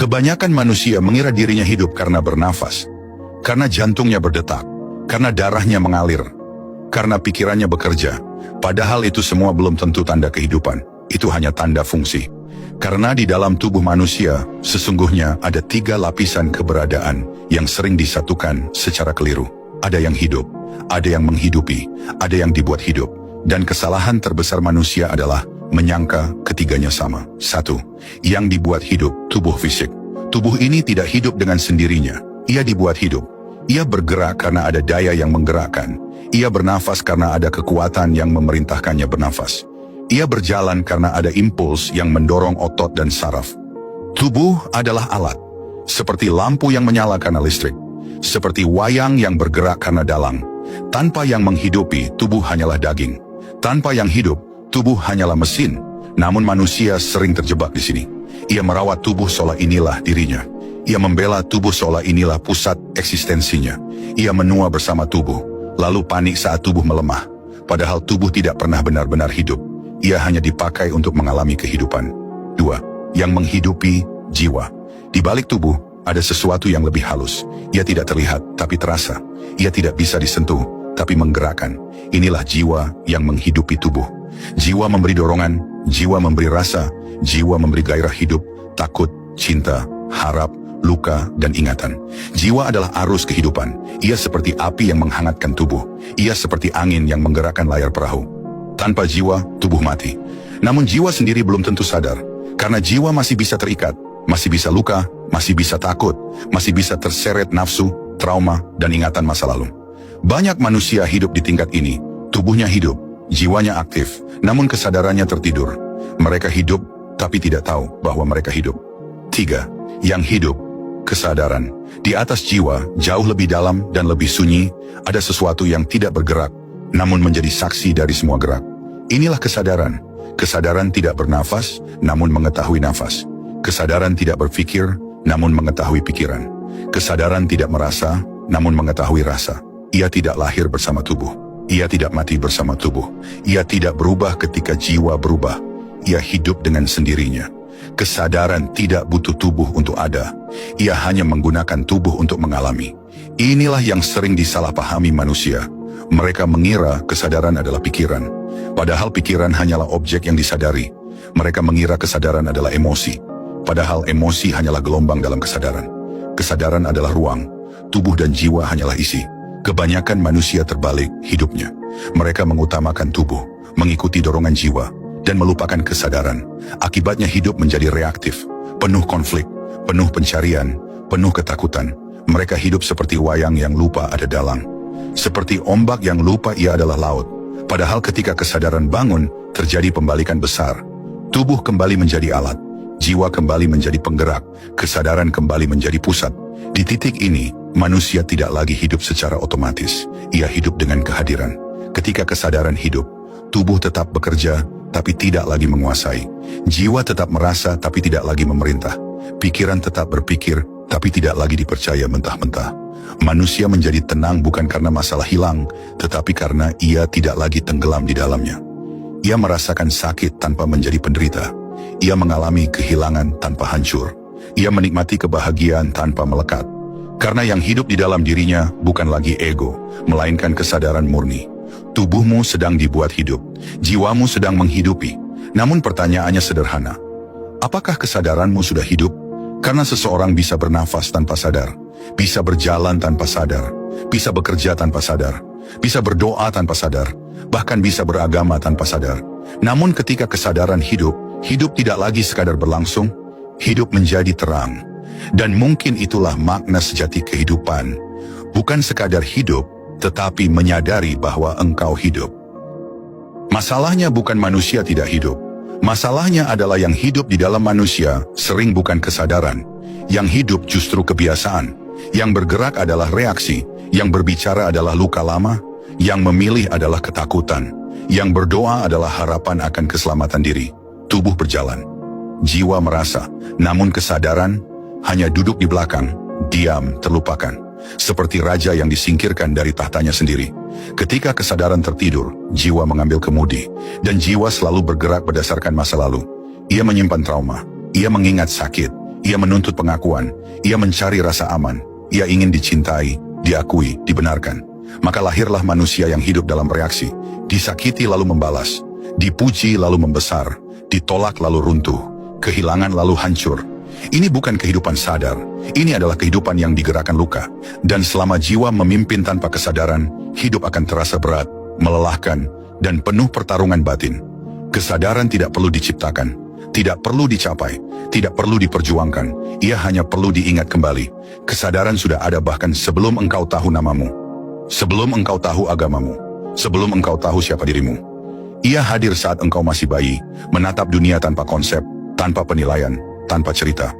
Kebanyakan manusia mengira dirinya hidup karena bernafas, karena jantungnya berdetak, karena darahnya mengalir, karena pikirannya bekerja. Padahal itu semua belum tentu tanda kehidupan, itu hanya tanda fungsi. Karena di dalam tubuh manusia, sesungguhnya ada 3 lapisan keberadaan yang sering disatukan secara keliru. Ada yang hidup, ada yang menghidupi, ada yang dibuat hidup. Dan kesalahan terbesar manusia adalah menyangka ketiganya sama. 1. Yang dibuat hidup, tubuh fisik. Tubuh ini tidak hidup dengan sendirinya. Ia dibuat hidup. Ia bergerak karena ada daya yang menggerakkan. Ia bernafas karena ada kekuatan yang memerintahkannya bernafas. Ia berjalan karena ada impuls yang mendorong otot dan saraf. Tubuh adalah alat, seperti lampu yang menyala karena listrik, seperti wayang yang bergerak karena dalang. Tanpa yang menghidupi, tubuh hanyalah daging. Tanpa yang hidup, tubuh hanyalah mesin. Namun manusia sering terjebak di sini. Ia merawat tubuh seolah inilah dirinya. Ia membela tubuh seolah inilah pusat eksistensinya. Ia menua bersama tubuh, lalu panik saat tubuh melemah. Padahal tubuh tidak pernah benar-benar hidup. Ia hanya dipakai untuk mengalami kehidupan. 2. Yang menghidupi, jiwa. Di balik tubuh, ada sesuatu yang lebih halus. Ia tidak terlihat, tapi terasa. Ia tidak bisa disentuh, tapi menggerakkan. Inilah jiwa yang menghidupi tubuh. Jiwa memberi dorongan, jiwa memberi rasa, jiwa memberi gairah hidup, takut, cinta, harap, luka, dan ingatan. Jiwa adalah arus kehidupan. Ia seperti api yang menghangatkan tubuh. Ia seperti angin yang menggerakkan layar perahu. Tanpa jiwa, tubuh mati. Namun jiwa sendiri belum tentu sadar. Karena jiwa masih bisa terikat, masih bisa luka, masih bisa takut, masih bisa terseret nafsu, trauma, dan ingatan masa lalu. Banyak manusia hidup di tingkat ini. Tubuhnya hidup, jiwanya aktif, namun kesadarannya tertidur. Mereka hidup, tapi tidak tahu bahwa mereka hidup. 3. Yang hidup, kesadaran. Di atas jiwa, jauh lebih dalam dan lebih sunyi, ada sesuatu yang tidak bergerak, namun menjadi saksi dari semua gerak. Inilah kesadaran. Kesadaran tidak bernafas, namun mengetahui nafas. Kesadaran tidak berpikir, namun mengetahui pikiran. Kesadaran tidak merasa, namun mengetahui rasa. Ia tidak lahir bersama tubuh. Ia tidak mati bersama tubuh. Ia tidak berubah ketika jiwa berubah. Ia hidup dengan sendirinya. Kesadaran tidak butuh tubuh untuk ada. Ia hanya menggunakan tubuh untuk mengalami. Inilah yang sering disalahpahami manusia. Mereka mengira kesadaran adalah pikiran. Padahal pikiran hanyalah objek yang disadari. Mereka mengira kesadaran adalah emosi. Padahal emosi hanyalah gelombang dalam kesadaran. Kesadaran adalah ruang. Tubuh dan jiwa hanyalah isi. Kebanyakan manusia terbalik hidupnya. Mereka mengutamakan tubuh, mengikuti dorongan jiwa, dan melupakan kesadaran. Akibatnya hidup menjadi reaktif, penuh konflik, penuh pencarian, penuh ketakutan. Mereka hidup seperti wayang yang lupa ada dalang. Seperti ombak yang lupa ia adalah laut. Padahal ketika kesadaran bangun, terjadi pembalikan besar. Tubuh kembali menjadi alat, jiwa kembali menjadi penggerak, kesadaran kembali menjadi pusat. Di titik ini, manusia tidak lagi hidup secara otomatis. Ia hidup dengan kehadiran. Ketika kesadaran hidup, tubuh tetap bekerja, tapi tidak lagi menguasai. Jiwa tetap merasa, tapi tidak lagi memerintah. Pikiran tetap berpikir, tapi tidak lagi dipercaya mentah-mentah. Manusia menjadi tenang bukan karena masalah hilang, tetapi karena ia tidak lagi tenggelam di dalamnya. Ia merasakan sakit tanpa menjadi penderita. Ia mengalami kehilangan tanpa hancur. Ia menikmati kebahagiaan tanpa melekat. Karena yang hidup di dalam dirinya bukan lagi ego, melainkan kesadaran murni. Tubuhmu sedang dibuat hidup, jiwamu sedang menghidupi. Namun pertanyaannya sederhana. Apakah kesadaranmu sudah hidup? Karena seseorang bisa bernafas tanpa sadar, bisa berjalan tanpa sadar, bisa bekerja tanpa sadar, bisa berdoa tanpa sadar, bahkan bisa beragama tanpa sadar. Namun ketika kesadaran hidup, hidup tidak lagi sekadar berlangsung, hidup menjadi terang. Dan mungkin itulah makna sejati kehidupan. Bukan sekadar hidup, tetapi menyadari bahwa engkau hidup. Masalahnya bukan manusia tidak hidup. Masalahnya adalah yang hidup di dalam manusia sering bukan kesadaran. Yang hidup justru kebiasaan. Yang bergerak adalah reaksi. Yang berbicara adalah luka lama. Yang memilih adalah ketakutan. Yang berdoa adalah harapan akan keselamatan diri. Tubuh berjalan. Jiwa merasa. Namun kesadaran hanya duduk di belakang, diam, terlupakan. Seperti raja yang disingkirkan dari tahtanya sendiri. Ketika kesadaran tertidur, jiwa mengambil kemudi. Dan jiwa selalu bergerak berdasarkan masa lalu. Ia menyimpan trauma. Ia mengingat sakit. Ia menuntut pengakuan, ia mencari rasa aman, ia ingin dicintai, diakui, dibenarkan. Maka lahirlah manusia yang hidup dalam reaksi, disakiti lalu membalas, dipuji lalu membesar, ditolak lalu runtuh, kehilangan lalu hancur. Ini bukan kehidupan sadar, ini adalah kehidupan yang digerakkan luka. Dan selama jiwa memimpin tanpa kesadaran, hidup akan terasa berat, melelahkan, dan penuh pertarungan batin. Kesadaran tidak perlu diciptakan, tidak perlu dicapai, tidak perlu diperjuangkan, ia hanya perlu diingat kembali. Kesadaran sudah ada bahkan sebelum engkau tahu namamu, sebelum engkau tahu agamamu, sebelum engkau tahu siapa dirimu. Ia hadir saat engkau masih bayi, menatap dunia tanpa konsep, tanpa penilaian, tanpa cerita.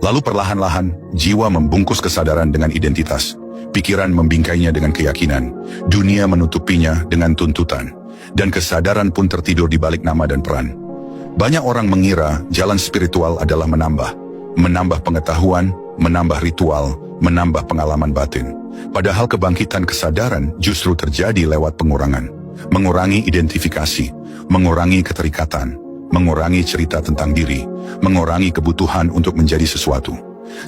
Lalu perlahan-lahan, jiwa membungkus kesadaran dengan identitas, pikiran membingkainya dengan keyakinan, dunia menutupinya dengan tuntutan, dan kesadaran pun tertidur di balik nama dan peran. Banyak orang mengira jalan spiritual adalah menambah pengetahuan, menambah ritual, menambah pengalaman batin. Padahal kebangkitan kesadaran justru terjadi lewat pengurangan. Mengurangi identifikasi, mengurangi keterikatan, mengurangi cerita tentang diri, mengurangi kebutuhan untuk menjadi sesuatu.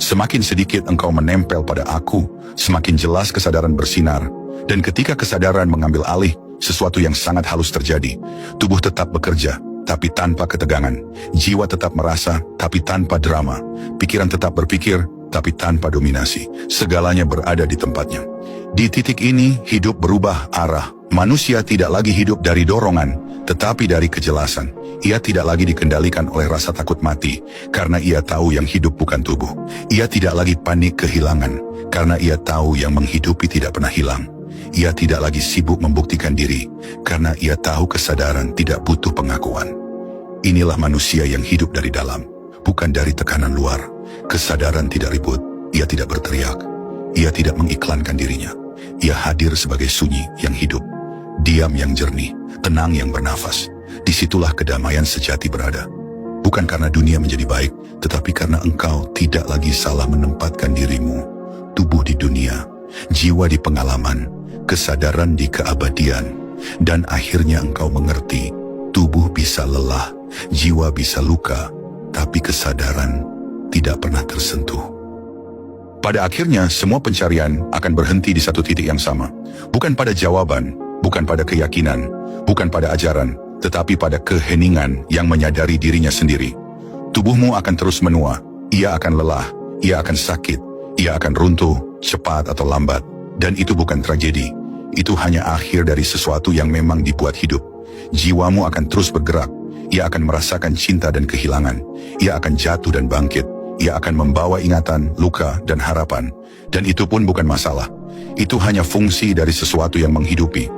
Semakin sedikit engkau menempel pada aku, semakin jelas kesadaran bersinar. Dan ketika kesadaran mengambil alih, sesuatu yang sangat halus terjadi. Tubuh tetap bekerja, tapi tanpa ketegangan. Jiwa tetap merasa, tapi tanpa drama. Pikiran tetap berpikir, tapi tanpa dominasi. Segalanya berada di tempatnya. Di titik ini, hidup berubah arah. Manusia tidak lagi hidup dari dorongan, tetapi dari kejelasan. Ia tidak lagi dikendalikan oleh rasa takut mati, karena ia tahu yang hidup bukan tubuh. Ia tidak lagi panik kehilangan, karena ia tahu yang menghidupi tidak pernah hilang. Ia tidak lagi sibuk membuktikan diri, karena ia tahu kesadaran tidak butuh pengakuan. Inilah manusia yang hidup dari dalam, bukan dari tekanan luar. Kesadaran tidak ribut, ia tidak berteriak, ia tidak mengiklankan dirinya. Ia hadir sebagai sunyi yang hidup, diam yang jernih, tenang yang bernafas. Disitulah kedamaian sejati berada. Bukan karena dunia menjadi baik, tetapi karena engkau tidak lagi salah menempatkan dirimu. Tubuh di dunia, jiwa di pengalaman, kesadaran di keabadian. Dan akhirnya engkau mengerti, tubuh bisa lelah, jiwa bisa luka, tapi kesadaran tidak pernah tersentuh. Pada akhirnya, semua pencarian akan berhenti di satu titik yang sama. Bukan pada jawaban, bukan pada keyakinan, bukan pada ajaran, tetapi pada keheningan yang menyadari dirinya sendiri. Tubuhmu akan terus menua, ia akan lelah, ia akan sakit, ia akan runtuh, cepat atau lambat. Dan itu bukan tragedi, itu hanya akhir dari sesuatu yang memang dibuat hidup. Jiwamu akan terus bergerak, ia akan merasakan cinta dan kehilangan, ia akan jatuh dan bangkit, ia akan membawa ingatan, luka, dan harapan. Dan itu pun bukan masalah, itu hanya fungsi dari sesuatu yang menghidupi.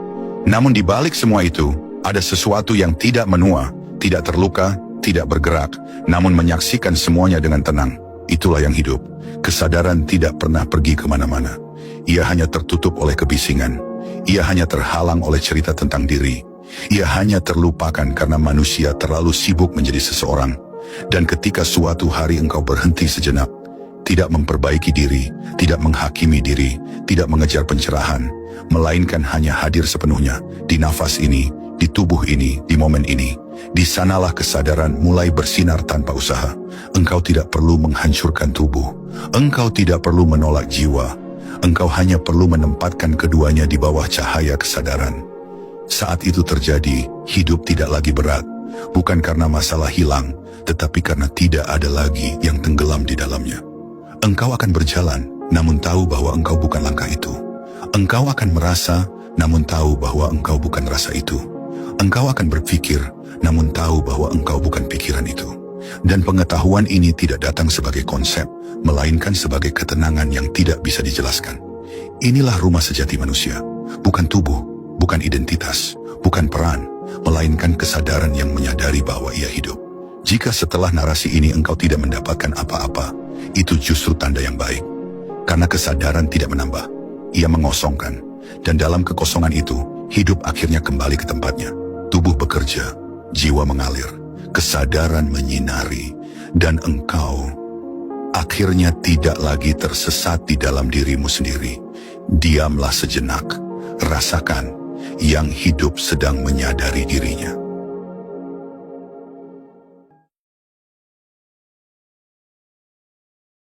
Namun di balik semua itu, ada sesuatu yang tidak menua, tidak terluka, tidak bergerak, namun menyaksikan semuanya dengan tenang. Itulah yang hidup. Kesadaran tidak pernah pergi kemana-mana. Ia hanya tertutup oleh kebisingan. Ia hanya terhalang oleh cerita tentang diri. Ia hanya terlupakan karena manusia terlalu sibuk menjadi seseorang. Dan ketika suatu hari engkau berhenti sejenak, tidak memperbaiki diri, tidak menghakimi diri, tidak mengejar pencerahan, melainkan hanya hadir sepenuhnya di nafas ini, di tubuh ini, di momen ini. Di sanalah kesadaran mulai bersinar tanpa usaha. Engkau tidak perlu menghancurkan tubuh. Engkau tidak perlu menolak jiwa. Engkau hanya perlu menempatkan keduanya di bawah cahaya kesadaran. Saat itu terjadi, hidup tidak lagi berat. Bukan karena masalah hilang, tetapi karena tidak ada lagi yang tenggelam di dalamnya. Engkau akan berjalan, namun tahu bahwa engkau bukan langkah itu. Engkau akan merasa, namun tahu bahwa engkau bukan rasa itu. Engkau akan berpikir, namun tahu bahwa engkau bukan pikiran itu. Dan pengetahuan ini tidak datang sebagai konsep, melainkan sebagai ketenangan yang tidak bisa dijelaskan. Inilah rumah sejati manusia, bukan tubuh, bukan identitas, bukan peran, melainkan kesadaran yang menyadari bahwa ia hidup. Jika setelah narasi ini engkau tidak mendapatkan apa-apa, itu justru tanda yang baik. Karena kesadaran tidak menambah, ia mengosongkan. Dan dalam kekosongan itu, hidup akhirnya kembali ke tempatnya. Tubuh bekerja, jiwa mengalir, kesadaran menyinari, dan engkau akhirnya tidak lagi tersesat di dalam dirimu sendiri. Diamlah sejenak, rasakan yang hidup sedang menyadari dirinya.